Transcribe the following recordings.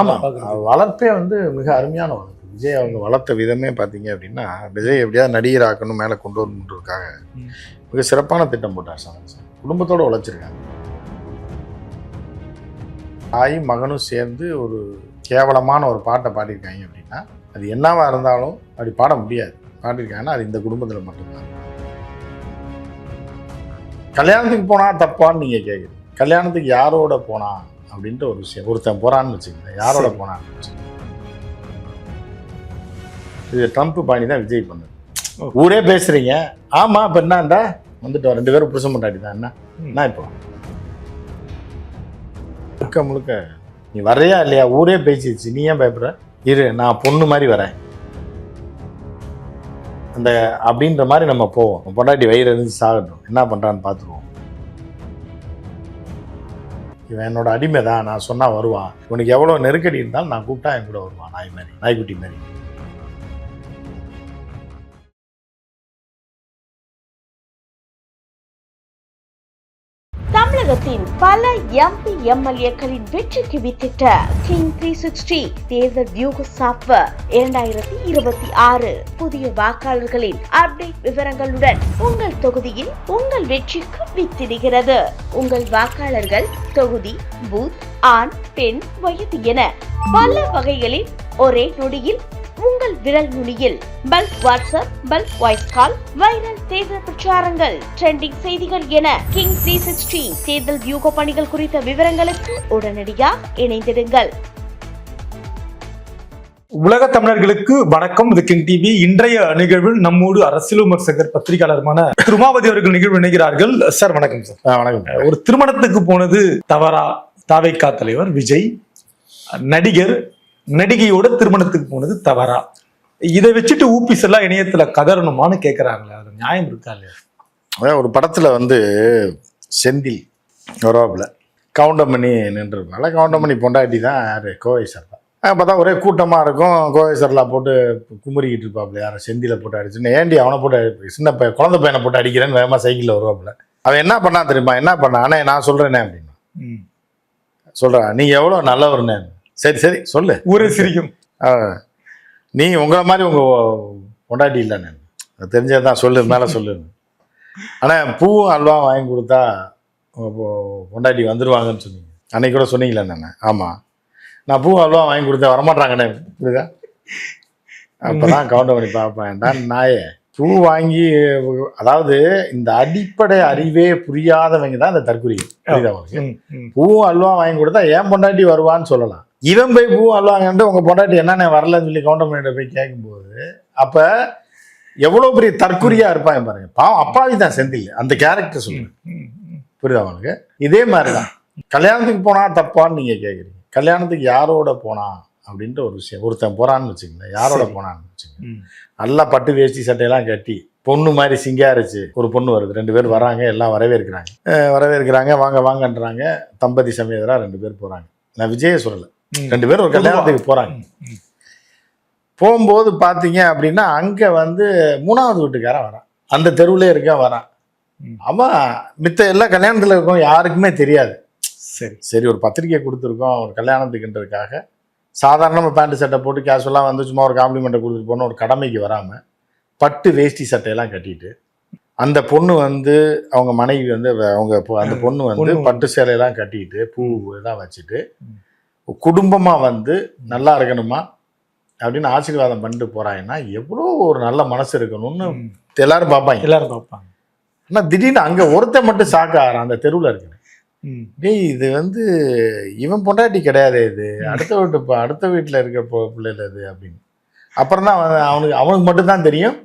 ஆமா. வளர்ப்பே வந்து மிக அருமையான வளர்ப்பு. விஜய் அவங்க வளர்த்த விதமே பார்த்தீங்க அப்படின்னா, விஜய் எப்படியாவது நடிகர் ஆக்கணும், மேலே கொண்டு வரணுன்றதுக்காக மிக சிறப்பான திட்டம் போட்டார் சமன் சார். குடும்பத்தோடு உழைச்சிருக்காங்க. தாயும் மகனும் சேர்ந்து ஒரு கேவலமான ஒரு பாட்டை பாடியிருக்காங்க அப்படின்னா, அது என்னவா இருந்தாலும் அப்படி பாட முடியாது. பாடியிருக்காங்கன்னா அது இந்த குடும்பத்தில் மட்டும்தான். கல்யாணத்துக்கு போனா தப்பான்னு நீங்க கேட்குறீங்க. கல்யாணத்துக்கு யாரோட போனா அப்படின்ட்டு ஒரு விஷயம். ஒருத்தன் போறான்னு வச்சுக்கோங்க, யாரோட போனான்னு வச்சுக்கோங்க. இது ட்ரம்ப் பாணி தான் விஜய் பண்ணது. ஊரே பேசுறீங்க, ஆமா இப்ப என்னண்டா வந்துட்டோம், 2 பேரும் புருஷன் முன்னாடி தான் என்ன இப்போ முழுக்க முழுக்க நீ வரையா இல்லையா, ஊரே பேசிடுச்சு, நீ ஏன் பயப்படுற, இரு நான் பொண்ணு மாதிரி வரேன் அந்த அப்படின்ற மாதிரி நம்ம போவோம். பொண்டாட்டி வயிறு இருந்து சாகட்டும், என்ன பண்றான்னு பார்த்துருவோம். இவன் என்னோட அடிமை தான், நான் சொன்னா வருவான், உனக்கு எவ்வளோ நெருக்கடி இருந்தாலும் நான் கூப்பிட்டா என் கூட வருவான், நாய் மாதிரி, நாய்க்குட்டி மாதிரி. தமிழகத்தின் பல எம்பி எம்எல்ஏக்களின் வெற்றிக்கு வித்திட்ட கிங் 360 தேர்தல் வியூக சாப்ட்வேர் 2026 புதிய வாக்காளர்களின் அப்டேட் விவரங்களுடன் உங்கள் தொகுதியில் உங்கள் வெற்றிக்கு வித்திடுகிறது. உங்கள் வாக்காளர்கள் தொகுதி, பூத், ஆண், பெண், வயது என பல வகைகளில் ஒரே நொடியில் உங்கள் விரல் நுனியில் bulk WhatsApp, bulk voice call, viral தேர்தல் பிரச்சாரங்கள், ட்ரெண்டிங் செய்திகள் என கிங் 360 தேர்தல் வியூக பணிகள் குறித்த விவரங்களுக்கு உடனடியாக இணைந்திடுங்கள். உலக தமிழர்களுக்கு வணக்கம். இது கிங் டிவி. இன்றைய நிகழ்வில் நம்மோடு அரசியல் விமர்சகர் பத்திரிகையாளருமான திருமாவதி அவர்கள் நிகழ்வு இணைகிறார்கள். சார் வணக்கம். சார் வணக்கம். ஒரு திருமணத்துக்கு போனது தவறா? தாவேகா தலைவர் விஜய் நடிகையோட திருமணத்துக்கு போனது தவறா? இதை வச்சுட்டு ஊபிஸ் எல்லாம் இணையத்துல கதறணுமான்னு கேட்கறாங்களே, அது நியாயம் இருக்கா இல்லையா? அதான் ஒரு படத்துல வந்து செந்தில் வருவாப்புல, கவுண்டமணி நின்றுருப்பாங்க. கவுண்டமணி பொண்டாட்டி தான் யாரு, கோவை சர்லா. அப்பதான் ஒரே கூட்டமா இருக்கும், கோவை சர்லா போட்டு குமுறிக்கிட்டு இருப்பாப்புல, யாரை செந்தில போட்டு அடிச்சுன்னு, ஏண்டி அவனை போட்டு சின்ன குழந்தை பையனை போட்டு அடிக்கிறேன்னு வேகமா சைக்கிள்ல வருவாப்புல. அவன் என்ன பண்ணா தெரியுமா, என்ன பண்ணா, ஆனா நான் சொல்றேனே அப்படின்னு சொல்றான், நீங்க எவ்வளவு நல்லவர்னு. சரி சரி சொல்லு, ஊரே சிரிக்கும். நீ உங்களை மாதிரி உங்க பொண்டாட்டி இல்லைன்னு தெரிஞ்சதான் சொல்லு, மேலே சொல்லு. ஆனால் பூவும் அல்வா வாங்கி கொடுத்தா பொண்டாட்டி வந்துடுவாங்கன்னு சொன்னீங்க, அன்னைக்கு கூட சொன்னீங்களே நான். ஆமாம், நான் பூவும் அல்வா வாங்கி கொடுத்தேன், வரமாட்டாங்கண்ணே, புரியுதா? அப்போதான் கவுண்டர் பண்ணி பார்ப்பேன்டா நாயே. பூ வாங்கி, அதாவது இந்த அடிப்படை அறிவே புரியாதவங்க தான் இந்த தற்குறிகள், புரியுதா உங்களுக்கு? பூவும் அல்வா வாங்கி கொடுத்தா ஏன் பொண்டாட்டி வருவான்னு சொல்லலாம். இவன் போய் பூ அல்வாங்கன்ட்டு உங்க பொண்டாட்டி என்னென்ன வரலன்னு சொல்லி கவுண்டர் பண்ணிட்டு போய் கேட்கும்போது அப்ப எவ்வளவு பெரிய தற்குறியா இருப்பாங்க பாருங்க. பாவம் அப்பாவி தான் செந்தில், அந்த கேரக்டர் சொல்லுங்க, புரியுதா அவனுக்கு? இதே மாதிரிதான் கல்யாணத்துக்கு போனா தப்பான்னு நீங்க கேக்குறீங்க. கல்யாணத்துக்கு யாரோட போனா அப்படின்ற ஒரு விஷயம். ஒருத்தன் போறான்னு வச்சுக்கோங்க, யாரோட போனான்னு வச்சுக்கோங்க, நல்லா பட்டு வேஷ்டி சட்டையெல்லாம் கட்டி பொண்ணு மாதிரி சிங்காரிச்சு ஒரு பொண்ணு வருது, 2 பேர் வராங்க, எல்லாம் வரவேற்கிறாங்க, வாங்க வாங்கன்றாங்க, தம்பதி சமேதரா 2 பேர் போறாங்க. நான் விஜய சொல்லல, 2 பேரும் ஒரு கல்யாணத்துக்கு போறாங்க. போகும்போது பாத்தீங்க அப்படின்னா அங்க வந்து 3வது வீட்டுக்காரன் வரான், அந்த தெருவுல இருக்க வரான். அவன் மித்த எல்லா கல்யாணத்துல இருக்கோம், யாருக்குமே தெரியாது. சரி ஒரு பத்திரிக்கை கொடுத்துருக்கோம் ஒரு கல்யாணத்துக்குன்றதுக்காக சாதாரணமாக பேண்ட் சட்டை போட்டு கேஷுவலாக வந்து சும்மா ஒரு காம்ப்ளிமெண்ட்டை கொடுத்துட்டு போன ஒரு கடமைக்கு வராமல் பட்டு வேஷ்டி சட்டையெல்லாம் கட்டிட்டு, அந்த பொண்ணு வந்து அவங்க மனைவி வந்து அந்த பொண்ணு வந்து பட்டு சேலையெல்லாம் கட்டிட்டு பூ எல்லாம் வச்சுட்டு குடும்பமாக வந்து நல்லா இருக்கணுமா அப்படின்னு ஆசீர்வாதம் பண்ணிட்டு போறாங்கன்னா எவ்வளோ ஒரு நல்ல மனசு இருக்கணும்னு எல்லாரும் பார்ப்பாங்க. ஆனால் திடீர்னு அங்கே ஒருத்தன் மட்டும் சாக்க ஆறான், அந்த தெருவில் இருக்கு. டேய் இது வந்து இவன் பொண்டாட்டி கிடையாது, இது அடுத்த வீட்டில் இருக்க பிள்ளைல இது அப்படின்னு. அப்புறம் தான் அவனுக்கு மட்டும்தான் தெரியும்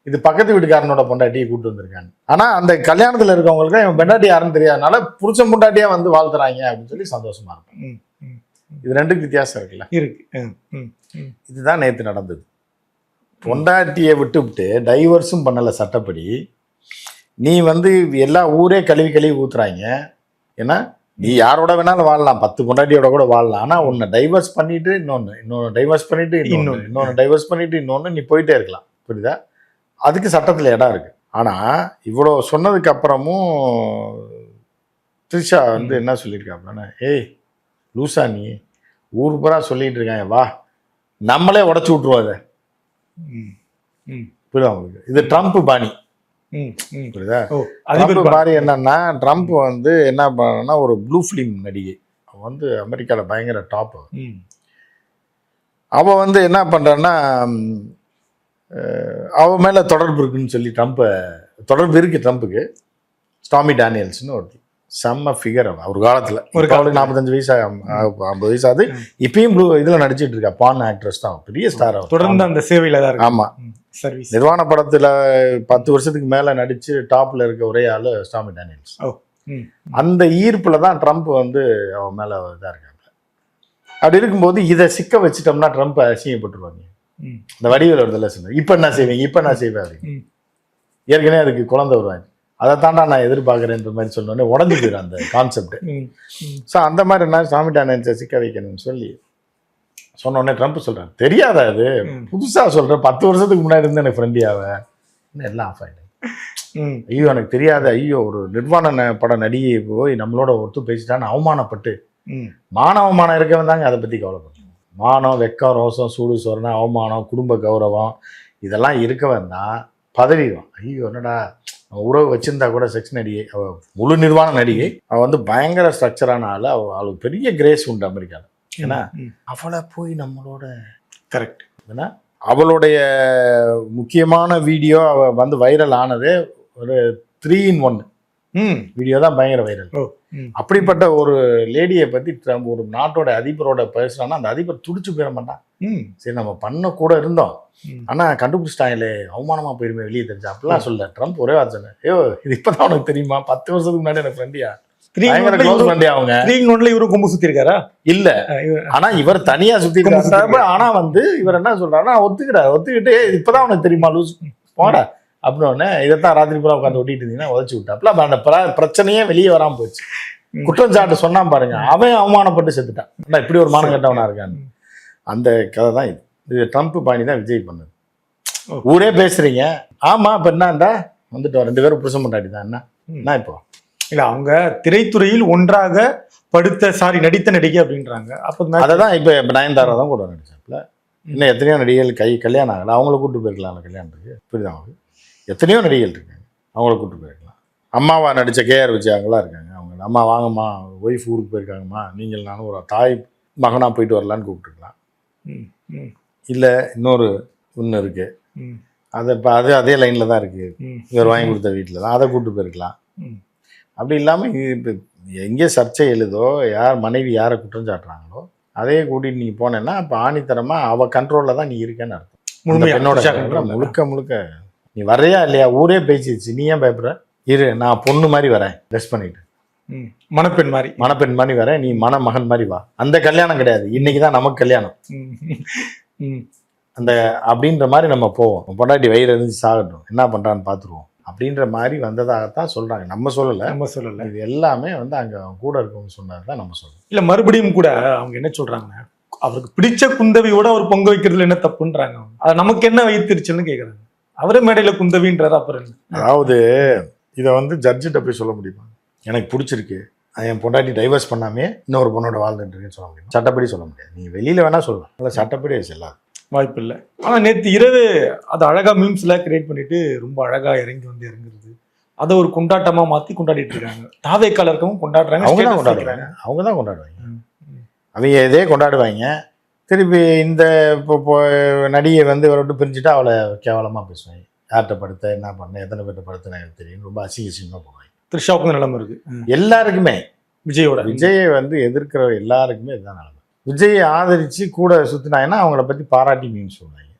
இது பக்கத்து வீட்டுக்காரனோட பொண்டாட்டியை கூப்பிட்டு வந்திருக்காங்க. ஆனால் அந்த கல்யாணத்தில் இருக்கவங்களுக்கு இவன் பொண்டாட்டி யாருன்னு தெரியாதனால புருஷன் பொண்டாட்டியா வந்து வாழ்த்துறாங்க அப்படின்னு சொல்லி சந்தோஷமா இருக்கும். இது 2க்கு வித்தியாசம் இருக்குல்ல? இருக்கு. இதுதான் நேற்று நடந்தது. பொண்டாட்டியை விட்டு டைவர்ஸும் பண்ணலை சட்டப்படி. நீ வந்து எல்லா ஊரே கழுவி ஊத்துறாங்க. ஏன்னா நீ யாரோட வேணாலும் வாழலாம், 10 பொண்டாட்டியோட கூட வாழலாம். ஆனால் உன்னை டைவர்ஸ் பண்ணிட்டு இன்னொன்று டைவர்ஸ் பண்ணிட்டு இன்னொன்று டைவர்ஸ் பண்ணிட்டு இன்னொன்று நீ போயிட்டே இருக்கலாம், புரியுதா? அதுக்கு சட்டத்தில் இடம் இருக்கு. ஆனால் இவ்வளோ சொன்னதுக்கு அப்புறமும் த்ரிஷா வந்து என்ன சொல்லியிருக்காங்கன்னா, ஏய் லூசா நீ ஊர் பூரா சொல்லிட்டு இருக்காங்க, வா நம்மளே உடச்சு விட்டுருவோம் அதை. ம், ம், புரியுதா உங்களுக்கு? இது ட்ரம்ப் பாணி. ம், ம். புரியுதா? ஓ, அதிபர் ட்ரம்ப் பாணி என்னன்னா, ட்ரம்ப் வந்து என்ன பண்ணா, ஒரு ப்ளூ ஃபிலிம் நடிகை, அவ வந்து அமெரிக்கால பயங்கர டாப். ம், அவ வந்து என்ன பண்றான்னா, அவ மேல தொடர்பு இருக்குன்னு சொல்லி தொடர்பு இருக்கு ட்ரம்ப்புக்கு. ஸ்டாமி டேனியல்ஸ்னு ஒரு செம்ம ஃபிகர் ஒரு காலத்துல. ஒரு அவளுக்கு 45 வயசு 50 வயசு ஆகுது. இப்பயும் இதுல நடிச்சிட்டு இருக்கா. பான் ஆக்ட்ரஸ் தான், பெரிய ஸ்டார். தொடர்ந்து அந்த சேவையில தான் இருக்கு. ஆமா, சர்வீஸ். நிர்வாண படத்துல 10 வருஷத்துக்கு மேல நடிச்சு டாப்ல இருக்க ஒரே ஆளு ஸ்டாமி டேனியல்ஸ். ஓ, ம், அந்த ஈர்ப்புல தான் ட்ரம்ப் வந்து அவன் மேல இதா இருக்காங்க. அப்படி இருக்கும்போது இதை சிக்க வச்சுட்டோம்னா ட்ரம்ப் அசிங்கப்பட்டுருவாங்க. ம், இந்த வடிவில் வருதுல்ல, சொன்ன இப்ப என்ன செய்வீங்க, இப்ப என்ன செய்வேன் அப்படின்னு. ம். ஏற்கனவே அதுக்கு குழந்தை வருவாங்க. அதை தாண்டா நான் எதிர்பார்க்குறேன்ற மாதிரி சொன்னோடனே உடஞ்சி போயிடும் அந்த கான்செப்ட். ம், ம். ஸோ அந்த மாதிரி என்ன ஸ்டாமி டேனியல்ஸை சிக்க வைக்கணும்னு சொல்லி சொன்னோடனே ட்ரம்ப் சொல்றாரு, தெரியாதா அது, புதுசா சொல்றேன், 10 வருஷத்துக்கு முன்னாடி இருந்து எனக்கு ஃப்ரெண்டியாவ எல்லாம் ஆஃப் ஆயிடும். ம், ஐயோ எனக்கு தெரியாத, ஐயோ ஒரு நிர்வாண பட நடிகை போய் நம்மளோட ஒத்து பேசிட்டான்னு அவமானப்பட்டு, ம். அவமானம் இருக்கவன் தாங்க அதை பத்தி கவலைப்படணும். மானம், வெக்கம், ரோசம், சூடு சொரணை, அவமானம், குடும்ப கௌரவம் இதெல்லாம் இருக்கவன் தான் பதவிடுவான். ஐயோ என்னடா, உறவு வச்சிருந்தா கூட செக்ஸ் நடிகை, அவ முழு நிர்வாண நடிகை, அவள் வந்து பயங்கர ஸ்ட்ரக்சரான ஆள், அவளுக்கு பெரிய கிரேஸ் உண்டு அமெரிக்காவில். ஏன்னா அவளை போய் நம்மளோட கரெக்ட். ஏன்னா அவளுடைய முக்கியமான வீடியோ அவ வந்து வைரல் ஆனதே ஒரு 3-in-1 வீடியோ தான் பயங்கர வைரல். அப்படிப்பட்ட ஒரு லேடியை பத்தி ஒரு நாட்டோட அதிபரோட பேசுறான்னா அந்த அதிபர் துடிச்சு போயிட மாட்டான். சரி நம்ம பண்ண கூட இருந்தோம், ஆனா கண்டுபிடிச்சிட்டாங்களே, அவமானமா போயிருமே வெளியே தெரிஞ்சா அப்படிலாம் சொல்ல. ட்ரம்ப் ஒரே வார்த்தை சொன்னேன், ஐயோ இது இப்பதான் உனக்கு தெரியுமா, 10 வருஷத்துக்கு முன்னாடி எனக்கு ஃப்ரெண்டியா, அவங்க 3-in-1 இவரு கொம்பு சுத்தி இருக்காரா இல்ல, ஆனா இவர் தனியா சுத்தி இருக்காரு. ஆனா வந்து இவர் என்ன சொல்றாருன்னா, ஒத்துக்கிட்டு இப்பதான் உனக்கு தெரியுமா லூஸ் போடா அப்படின்னு இதைத்தான் ராத்திரி பூரா உட்காந்து ஒட்டிட்டு இருந்தீங்கன்னா உதச்சு விட்டாப்ல. அந்த பிரச்சனையே வெளியே வராம போச்சு. குற்றச்சாட்டு சொன்னா பாருங்க, அவன் அவமானப்பட்டு செத்துட்டான், இப்படி ஒரு மானம் கட்டவனா இருக்கான்னு. அந்த கதை தான் இது. இது ட்ரம்ப் பாணி தான் விஜய் பண்ணது. ஊரே பேசுறீங்க, ஆமா இப்ப என்னண்டா வந்துட்டோம் 2 பேரும் புருஷன் பொண்டாட்டி தான், என்ன இப்போ இல்ல அவங்க திரைத்துறையில் ஒன்றாக நடித்த நடிகை அப்படின்றாங்க. அப்ப அதான் இப்ப நயன்தாரா தான் கூட நடிச்சாப்ல. இன்னும் எத்தனையோ நடிகைகள் கல்யாணம் ஆகல, அவங்கள கூப்பிட்டு போயிருக்கலாம் கல்யாணத்துக்கு. புரியுதா அவங்களுக்கு? எத்தனையோ நடிகைகள் இருக்காங்க, அவங்கள கூப்பிட்டு போயிருக்கலாம். அம்மாவா நடிச்ச கேஆர் விஜய் அவங்களாம் இருக்காங்க. அவங்க அம்மா வாங்கம்மா ஒய்ஃப் ஊருக்கு போயிருக்காங்கம்மா, நீங்கள் நானும் ஒரு தாய் மகனா போயிட்டு வரலான்னு கூப்பிட்டுருக்கலாம். இல்லை இன்னொரு ஒன்று இருக்கு, அதை இப்போ அதே லைனில் தான் இருக்கு, இவர் வாங்கி கொடுத்த வீட்டில் தான், அதை கூப்பிட்டு போயிருக்கலாம். அப்படி இல்லாமல் இப்போ எங்கே சர்ச்சை எழுதோ, யார் மனைவி யாரை குற்றம் சாட்டுறாங்களோ அதையே கூட்டிட்டு நீ போனேன்னா அப்போ ஆணித்தரமாக அவள் கண்ட்ரோலில் தான் நீ இருக்கேன்னு அர்த்தம். என்னோட முழுக்க நீ வரையா இல்லையா, ஊரே பேசிடுச்சு, நீ ஏன் பயப்படுற, இரு நான் பொண்ணு மாதிரி வரேன், ட்ரெஸ் பண்ணிட்டு மணப்பெண் மாதிரி வரேன், நீ மகன் மாதிரி வா. அந்த கல்யாணம் கிடையாது, இன்னைக்கு தான் நமக்கு கல்யாணம் அந்த அப்படின்ற மாதிரி நம்ம போவோம். பொண்டாட்டி வயிறு எரிஞ்சு சாகட்டும், என்ன பண்றான்னு பார்த்துருவோம் அப்படின்ற மாதிரி வந்ததாகத்தான் சொல்றாங்க. நம்ம சொல்லலை, இது எல்லாமே வந்து அங்க கூட இருக்கவங்க சொன்னதுதான் நம்ம சொல்லணும். இல்ல மறுபடியும் கூட அவங்க என்ன சொல்றாங்கன்னா, அவருக்கு பிடிச்ச குந்தவியோட அவர் பொங்க வைக்கிறதுல என்ன தப்புன்றாங்க. அது நமக்கு என்ன வைத்திருச்சுன்னு கேக்குறாங்க. அவரே மேடையில குந்தவின்றாரு. அப்புறம் அதாவது இதை வந்து ஜட்ஜிட்ட போய் சொல்ல முடியுமா, எனக்கு பிடிச்சிருக்கு என் பொண்டாட்டி டைவர்ஸ் பண்ணாமே இன்னொரு பொண்ணோட வாழ்ந்துட்டுருக்குன்னு சொல்ல முடியும்? சட்டப்படி சொல்ல முடியாது. நீ வெளியில வேணா சொல்லலாம், இல்லை சட்டப்படி செல்லாது, வாய்ப்பு இல்லை. ஆனா நேற்று இரவு அது அழகா மீம்ஸ்ல கிரியேட் பண்ணிட்டு ரொம்ப அழகா இறங்குறது, அதை ஒரு கொண்டாட்டமா மாத்தி கொண்டாடிட்டு இருக்காங்க. தாவேக்கால இருக்கவும் கொண்டாடுறாங்க, அவங்க தான் கொண்டாடுவாங்க. அவங்க இதே கொண்டாடுவாங்க. திருப்பி இந்த இப்போ நடிகை வந்து இவரை விட்டு பிரிஞ்சுட்டு அவளை கேவலமா பேசுவாங்க. யார்கிட்ட படுத்த, என்ன பண்ண, எத்தனை பேர்ட்ட படுத்த எனக்கு தெரியும், ரொம்ப அசிங்கமா போவாங்க. த்ரிஷாவுக்கு நிலைமை இருக்கு எல்லாருக்குமே. விஜயை வந்து எதிர்க்கிற எல்லாருக்குமே இதுதான் நிலைமை. விஜயை ஆதரிச்சு கூட சுத்தினாங்கன்னா அவங்கள பத்தி பாராட்டி மீன் சொல்லுவாங்க,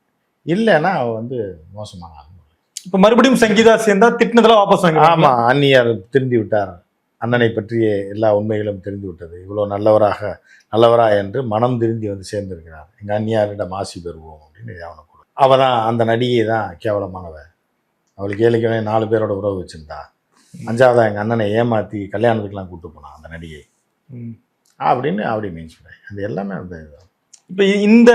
இல்லைன்னா அவ வந்து மோசமான ஆகும். இப்ப மறுபடியும் சங்கீதா சேர்ந்தா திட்டினதெல்லாம் வாபஸ் வாங்க. ஆமா, அந்நியார் திருந்தி விட்டார், அண்ணனை பற்றிய எல்லா உண்மைகளும் தெரிந்து விட்டது, இவ்வளவு நல்லவரா என்று மனம் திருந்தி வந்து சேர்ந்திருக்கிறார், எங்க அந்நியாரிடம் ஆசி பெறுவோம் அப்படின்னு அவனை கூட. அவ தான் அந்த நடிகை தான் கேவலமானவ, அவளுக்கு ஏழைக்கவே 4 பேரோட உறவு வச்சிருந்தா, 5ஆவதா எங்க அண்ணனை ஏமாத்தி கல்யாணத்துக்குலாம் கூப்பிட்டு போனான் அந்த நடிகை அப்படின்னு அப்படி மீன் சொல்றேன். அது எல்லாமே அந்த இப்ப இந்த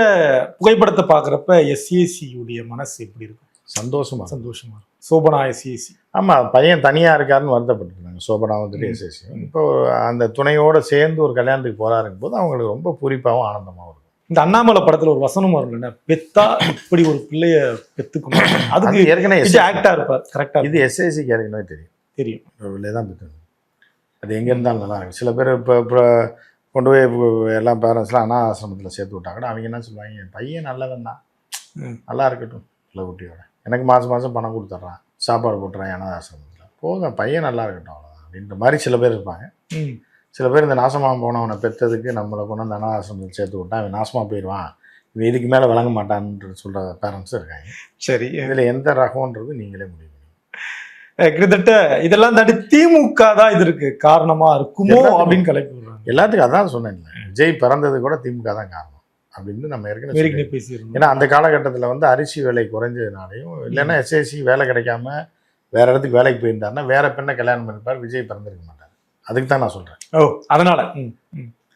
புகைப்படத்தை பாக்குறப்ப SAC உடைய மனசு எப்படி இருக்கும்? சந்தோஷமா சோபனா எஸ்ஏசி. ஆமாம், பையன் தனியாக இருக்காருன்னு வருத்தப்பட்டுருந்தாங்க சோபனா வந்துட்டு எஸ்எஸ்சி. இப்போ அந்த துணையோடு சேர்ந்து ஒரு கல்யாணத்துக்கு போகிறாருங்கும் போது அவங்களுக்கு ரொம்ப பூரிப்பாகவும் ஆனந்தமாகவும் இருக்கும். இந்த அண்ணாமலை படத்துல ஒரு வசனம் வரும் இல்லைன்னா, பெத்தா இப்படி ஒரு பிள்ளைய பெத்துக்கணும். அதுக்கு ஏற்கனவே ஆக்டா இருப்பார். கரெக்டா இது எஸ்எஸ்சிக்கு ஏற்கனவே தெரியும். பிள்ளை தான் பெற்று அது எங்கே இருந்தாலும் நல்லா இருக்கும். சில பேர் இப்போ கொண்டு போய் எல்லாம் பேரண்ட்ஸ்லாம் அனாசிரமத்தில் சேர்த்து விட்டாங்கன்னா அவங்க என்ன சொல்லுவாங்க, என் பையன் நல்லவன் தான், நல்லா இருக்கட்டும் பிள்ளை குட்டியோட, எனக்கு மாதம் பணம் கொடுத்துட்றான், சாப்பாடு போட்டுறான் அனாசிரமத்தில், போங்க பையன் நல்லா இருக்கட்டும் அவ்வளோதான் அப்படின்ற மாதிரி சில பேர் இருப்பாங்க. சில பேர் இந்த நாசமாக போனவனை பெற்றதுக்கு நம்மளை கொண்டு வந்து அனாசிரமத்தில் சேர்த்து விட்டா அவன் நாசமாக போயிடுவான், இவன் இதுக்கு மேலே விளங்க மாட்டான்னு சொல்கிற பேரண்ட்ஸும் இருக்காங்க. சரி, இதில் எந்த ரகம்ன்றது நீங்களே முடிவு. கிட்டத்தட்ட இதெல்லாம் தாண்டி திமுக தான் இது இருக்கு காரணமா இருக்குமோ அப்படின்னு கிளப்பி விடுறாங்க. எல்லாத்துக்கும் அதான் சொன்னேன், விஜய் பிறந்தது கூட திமுக தான் காரணம் அப்படின்னு நம்ம ஏற்கனவே பேசிடுறோம். ஏன்னா அந்த காலகட்டத்தில் வந்து அரிசி விலை குறைஞ்சதுனாலையும் இல்லைன்னா எஸ்எஸ்சி வேலை கிடைக்காம வேற இடத்துக்கு வேலைக்கு போயிருந்தாருன்னா வேற பெண்ணை கல்யாணம் பண்ணிப்பார், விஜய் பிறந்திருக்க மாட்டார். அதுக்கு தான் நான் சொல்றேன். அதனால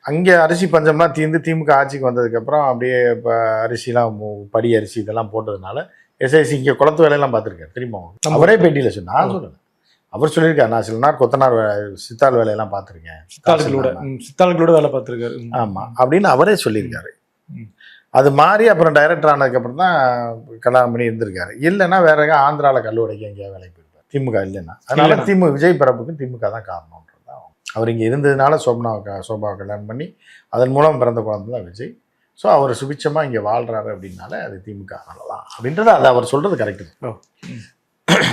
அங்கே அரிசி பஞ்சம்லாம் தீர்ந்து திமுக ஆட்சிக்கு வந்ததுக்கப்புறம் அப்படியே இப்போ அரிசிலாம் படி அரிசி இதெல்லாம் போட்டதுனால எஸ்ஐசி இங்கே குளத்து வேலையெல்லாம் பார்த்துருக்காரு. திரும்ப அவரே பேட்டியில் சொன்ன, நான் சொல்லலை, அவர் சொல்லியிருக்காரு, நான் சில நாள் கொத்தனார் சித்தாள் வேலையெல்லாம் பார்த்துருக்கேன், சித்தாள்களோட வேலை பார்த்துருக்காரு. ஆமாம் அப்படின்னு அவரே சொல்லியிருக்காரு. அது மாதிரி அப்புறம் டைரக்டர் ஆனதுக்கப்புறம் தான் கல்யாணம் பண்ணி இருந்திருக்காரு. இல்லைன்னா வேற எங்கே ஆந்திராவில் கல்லூரிக்கு எங்கேயா வேலைக்கு போயிருப்பார் திமுக இல்லைன்னா. அதனால விஜய் பிறப்புக்கு திமுக தான் காரணம்ன்றது தான். அவர் இங்கே இருந்ததுனால சோபாவை கல்யாணம் பண்ணி அதன் மூலம் பிறந்த குழந்தை தான் விஜய். ஸோ அவர் சுபிட்சமாக இங்கே வாழ்கிறாரு அப்படின்னால அது திமுக தான் அப்படின்றது அது அவர் சொல்கிறது கரெக்டு.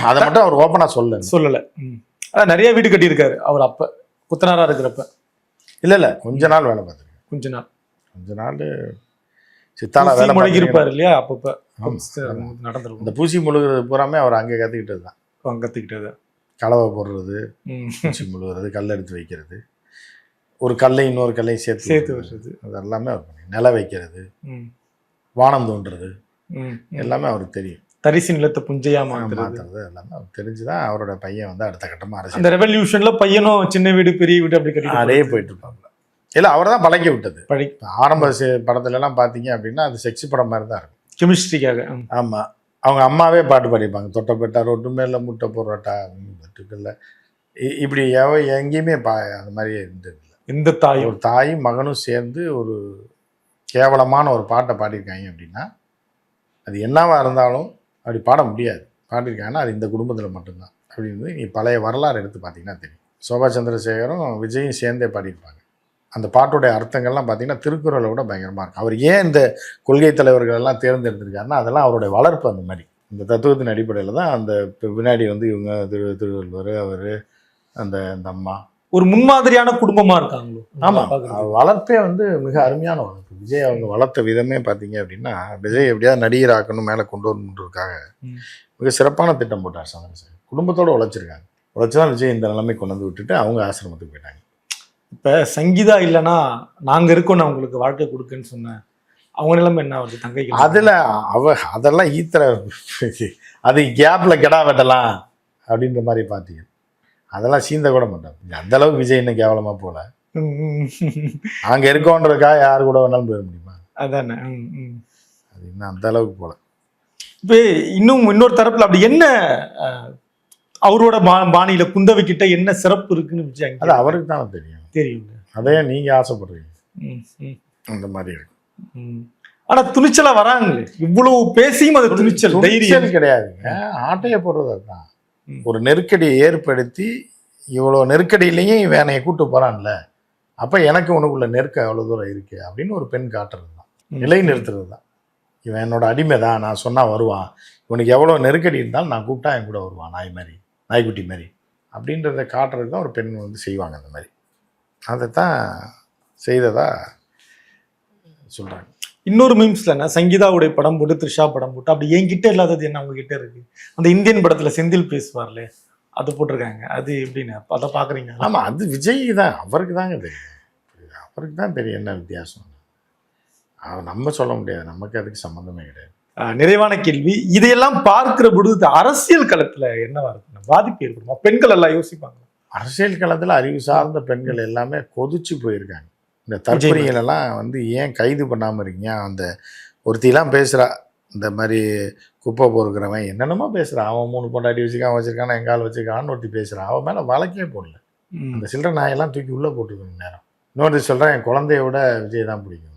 அதை மட்டும் அவர் ஓப்பனாக சொல்லலை. அதான் நிறைய வீடு கட்டியிருக்காரு அவர் அப்போ குத்தனாராக இருக்கிறப்ப. இல்லை கொஞ்ச நாள் வேலை பார்த்துருக்காரு. கொஞ்ச நாள் சித்தாலா வேலை முழுகிருப்பார் இல்லையா அப்பப்போ நடந்துருக்கும். இந்த பூசி முழுகிறது பூராமே அவர் அங்கே கற்றுக்கிட்டது தான். கற்றுக்கிட்டது கலவை போடுறது, பூச்சி முழுகிறது, கல் எடுத்து வைக்கிறது, ஒரு கல்லை இன்னொரு கல்லையும் சேர்த்து வர்றது, அது எல்லாமே அவர் பண்ணி நில வைக்கிறது, வானம் தோன்றுறது எல்லாமே அவருக்கு தெரியும். தரிசு நிலத்தை புஞ்சையா மாத்துறது எல்லாமே அவர் தெரிஞ்சுதான் அவரோட பையன் வந்து அடுத்த கட்டமாக அரசு. அந்த ரெவல்யூஷன்ல பையனும் சின்ன வீடு பெரிய வீடு அப்படி கட்டி அதே போயிட்டு இருப்பாங்க. இல்லை அவர் தான் பழக்கி விட்டது. ஆரம்ப படத்துல எல்லாம் பார்த்தீங்க அப்படின்னா அது செக்ஸ் படம் மாதிரி தான் இருக்கும், கெமிஸ்ட்ரிக்காக. ஆமாம், அவங்க அம்மாவே பாட்டு பாடிப்பாங்க, தொட்டப்பட்டா ரொட்டு மேலே முட்டை போடுறட்டா பட்டுக்கல்ல, இப்படி எங்கேயுமே அந்த மாதிரியே இருந்தது. இந்த தாயும் ஒரு தாயும் மகனும் சேர்ந்து ஒரு கேவலமான ஒரு பாட்டை பாடியிருக்காங்க அப்படின்னா அது என்னவா இருந்தாலும் அப்படி பாட முடியாது. பாடியிருக்காங்கன்னா அது இந்த குடும்பத்தில் மட்டும்தான் அப்படின்னு நீ பழைய வரலாறு எடுத்து பார்த்தீங்கன்னா தெரியும். சோபா சந்திரசேகரும் விஜயும் சேர்ந்தே பாடியிருப்பாங்க. அந்த பாட்டுடைய அர்த்தங்கள்லாம் பார்த்தீங்கன்னா திருக்குறளை விட பயங்கரமாக இருக்கும். அவர் ஏன் இந்த கொள்கை தலைவர்கள் எல்லாம் தேர்ந்தெடுத்திருக்காருன்னா அதெல்லாம் அவருடைய வளர்ப்பு. அந்த மாதிரி இந்த தத்துவத்தின் அடிப்படையில் தான் அந்த பின்னாடி வந்து இவங்க திருவள்ளுவர், அவர் அந்த அம்மா ஒரு முன்மாதிரியான குடும்பமா இருக்காங்களோ. ஆமாம், வளர்ப்பே வந்து மிக அருமையான வளர்ப்பு. விஜய் அவங்க வளர்த்த விதமே பார்த்தீங்க அப்படின்னா விஜய் எப்படியாவது நடிகர் ஆக்கணும் மேலே கொண்டு வரணுன்றதுக்காக மிக சிறப்பான திட்டம் போட்டார் சந்திரசேகர். குடும்பத்தோடு உழைச்சிருக்காங்க. உழைச்சுதான் விஜய் இந்த நிலைமை கொண்டு வந்து விட்டுட்டு அவங்க ஆசிரமத்துக்கு போயிட்டாங்க. இப்போ சங்கீதா இல்லைன்னா நாங்கள் இருக்கோம் நான் உங்களுக்கு வாழ்க்கை கொடுக்குன்னு சொன்னேன், அவங்க நிலைமை என்ன வருது தங்கைக்கு? அதில் அதெல்லாம் ஈத்திர அது கேப்பில் கெடா வெட்டலாம் அப்படின்ற மாதிரி பார்த்தீங்க. அதெல்லாம் சீந்த கூட மாட்டாங்க. அந்த அளவுக்கு விஜய் இன்னும் கேவலமா போல. அங்க இருக்கோன்றதுக்காக யாரு கூட வேணாலும் போயிட முடியுமா? அதானே. அது இன்னும் அந்த அளவுக்கு போல. இப்போ இன்னொரு தரப்புல அப்படி என்ன அவரோட பாணியில குந்தவை கிட்ட என்ன சிறப்பு இருக்குன்னு விஜய் அது அவருக்கு தானே தெரியும். அதையே நீங்க ஆசைப்படுறீங்க அந்த மாதிரி இருக்கு. ஆனா துணிச்சலா வராங்களே, இவ்வளவு பேசியும் அது துணிச்சல் தைரியம் கிடையாதுங்க. ஆட்டையை போடுறது அதுதான். ஒரு நெருக்கடியை ஏற்படுத்தி இவ்வளோ நெருக்கடியிலையும் இவன் என்னைய கூட்டு போகிறான்ல, அப்போ எனக்கு உனக்குள்ள நெருக்கம் எவ்வளோ தூரம் இருக்குது அப்படின்னு ஒரு பெண் காட்டுறது தான், நிலை நிறுத்துறது தான். இவன் என்னோட அடிமை தான், நான் சொன்னால் வருவான், இவனுக்கு எவ்வளோ நெருக்கடி இருந்தாலும் நான் கூப்பிட்டா என் கூட வருவான், நாய்க்குட்டி மாதிரி அப்படின்றத காட்டுறது தான் ஒரு பெண் வந்து செய்வாங்க. அந்த மாதிரி அதைத்தான் செய்ததா சொல்கிறாங்க. இன்னொரு மீம்ஸ்ல என்ன சங்கீதாவுடைய படம் போட்டு த்ரிஷா படம் போட்டு அப்படி என்கிட்ட இல்லாதது என்ன அவங்க கிட்ட இருக்கு. அந்த இந்தியன் படத்துல செந்தில் பேசுவார்ல அது போட்டிருக்காங்க. அது எப்படின்னு அதை பாக்குறீங்க? ஆமா, அது விஜய் தான், அவருக்கு தாங்க தெரியும், அவருக்கு தான் தெரியும் என்ன வித்தியாசம். நம்ம சொல்ல முடியாது, நமக்கு அதுக்கு சம்மந்தமே கிடையாது. நிறைவான கேள்வி, இதையெல்லாம் பார்க்கிற பொழுது அரசியல் களத்துல என்னவா இருக்கு, பாதிப்பு ஏற்படுமா? பெண்கள் எல்லாம் யோசிப்பாங்க. அரசியல் களத்துல அறிவு சார்ந்த பெண்கள் எல்லாமே கொதிச்சு போயிருக்காங்க. இந்த தற்கொலைகள் எல்லாம் வந்து ஏன் கைது பண்ணாமல் இருக்கீங்க? அந்த ஒருத்திலாம் பேசுகிறா, இந்த மாதிரி குப்பை பொறுக்கிறவன் என்னென்னமோ பேசுகிறான். அவன் 3 பொண்டாட்டி வச்சுருக்கான், வச்சுருக்கான், எங்கள் ஆள் வச்சுருக்கான்னு ஒருத்தி பேசுகிறான். அவன் மேலே வழக்கே போடல. அந்த சில்லறை நாயெல்லாம் தூக்கி உள்ளே போட்டுக்கணும் நேரம். இன்னொரு சொல்கிறேன், என் குழந்தைய விட விஜய் தான் பிடிக்கும்.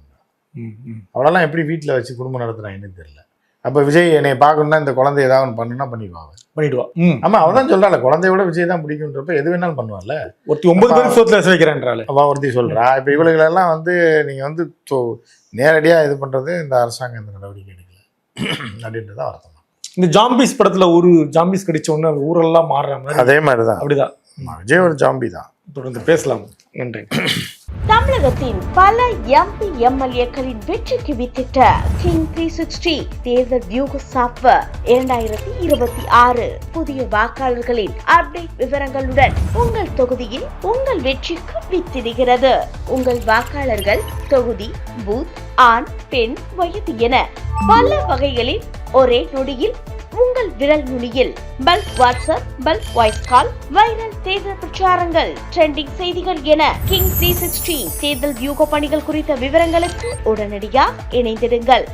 அவளெல்லாம் எப்படி வீட்டில் வச்சு குடும்பம் நடத்துகிறாங்கன்னு தெரியல. அப்போ விஜய் என்னை பார்க்கணுன்னா இந்த குழந்தை ஏதாவது ஒன்று பண்ணுன்னா பண்ணிடுவா. ஆமாம், அவள் தான் சொல்கிறாள் குழந்தைய விட விஜய் தான் பிடிக்குன்றப்ப எது வேணாலும் பண்ணுவாள்ல. ஒருத்தி 9 பேர் சோத்துல வைக்கிறான்றாள் அவள் ஒருத்தி சொல்கிறா. இப்போ இவளுகளெல்லாம் வந்து நீங்கள் வந்து நேரடியாக இது பண்ணுறது இந்த அரசாங்கம் இந்த நடவடிக்கை எடுக்கல அப்படின்றதான் அர்த்தம். இந்த ஜாம்பிஸ் படத்துல ஒரு ஜாம்பிஸ் கடிச்ச உடனே அந்த ஊரெல்லாம் மாறுற மாதிரி அதே மாதிரி தான். அப்படிதான் விஜய் ஒரு ஜாம்பி தான். தொடர்ந்து பேசலாம். நன்றி. தமிழகத்தின் பல எம்பி எம்எல்ஏக்களின் வெற்றிக்கு வித்திட்ட கிங் 360 தேர்தல் வியூக சாப்ட்வேர் 2026 புதிய வாக்காளர்களின் அப்டேட் விவரங்களுடன் உங்கள் தொகுதியில் உங்கள் வெற்றிக்கு வித்திடுகிறது. உங்கள் வாக்காளர்கள் தொகுதி, பூத், ஆண், பெண், வயது என பல வகைகளில் ஒரே நொடியில் உங்கள் விரல் நுனியில் bulk WhatsApp, bulk voice call, viral தேர்தல் பிரச்சாரங்கள், ட்ரெண்டிங் செய்திகள் என கிங் 360 தேர்தல் வியூக பணிகள் குறித்த விவரங்களுக்கு உடனடியாக இணைந்திடுங்கள்.